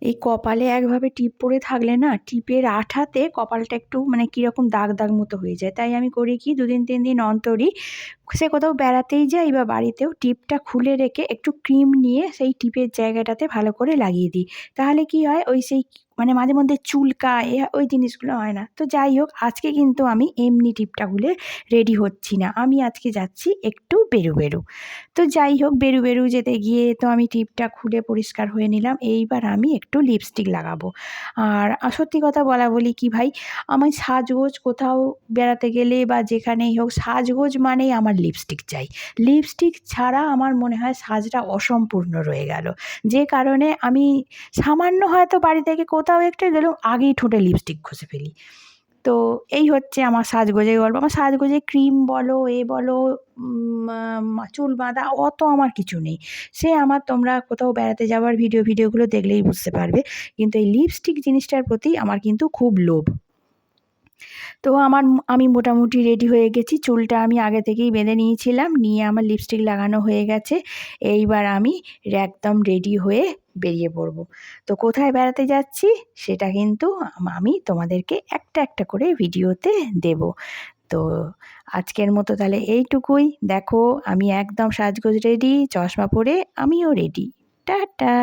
এই কপালে একভাবে টিপ পরে থাকলে না, টিপের আঠাতে কপালটা একটু মানে কীরকম দাগ দাগ মতো হয়ে যায়। তাই আমি করি কি, 2 দিন 3 দিন অন্তরই সে কোথাও বেড়াতেই যাই বা বাড়িতেও টিপটা খুলে রেখে একটু ক্রিম নিয়ে সেই টিপের জায়গাটাতে ভালো করে লাগিয়ে দিই। তাহলে কি হয়, ওই সেই মানে মাঝে মধ্যে চুলকায়, ওই জিনিসগুলো হয় না। তো যাই হোক, আজকে কিন্তু আমি এমনি টিপটা খুলে রেডি হচ্ছি না। আমি আজকে যাচ্ছি একটু বেরু। তো যাই হোক, বেরু যেতে গিয়ে তো আমি টিপটা খুলে পরিষ্কার হয়ে নিলাম। এইবার আমি একটু লিপস্টিক লাগাবো। আর সত্যি কথা বলি কি ভাই, আমি সাজগোজ কোথাও বেড়াতে গেলে বা যেখানেই হোক, সাজগোজ মানেই আমার লিপস্টিক চাই। লিপস্টিক ছাড়া আমার মনে হয় সাজটা অসম্পূর্ণ রয়ে গেল। যে কারণে আমি সামান্য হয়তো বাড়ি থেকে কোথাও একটু গেলেও আগেই ঠোঁটে লিপস্টিক ঘষে ফেলি। তো এই হচ্ছে আমার সাজগোজের গল্প। আমার সাজগোজে ক্রিম বলো, বলো, চুল বাঁধা অত আমার কিছু নেই। সে আমার, তোমরা কোথাও বেড়াতে যাওয়ার ভিডিওগুলো দেখলেই বুঝতে পারবে। কিন্তু এই লিপস্টিক জিনিসটার প্রতি আমার কিন্তু খুব লোভ। তো আমি মোটামুটি রেডি হয়ে গেছি। চুলটা আমি আগে থেকেই বেঁধে নিয়েছিলাম, নিয়ে আমার লিপস্টিক লাগানো হয়ে গেছে। এইবার আমি একদম রেডি হয়ে বেরিয়ে পড়ব। তো কোথায় বেড়াতে যাচ্ছি সেটা কিন্তু আমি তোমাদেরকে একটা করে ভিডিওতে দেব। তো আজকের মতো তাহলে এইটুকুই। দেখো, আমি একদম সাজগোজ রেডি, চশমা পরে আমিও রেডি। টাটা।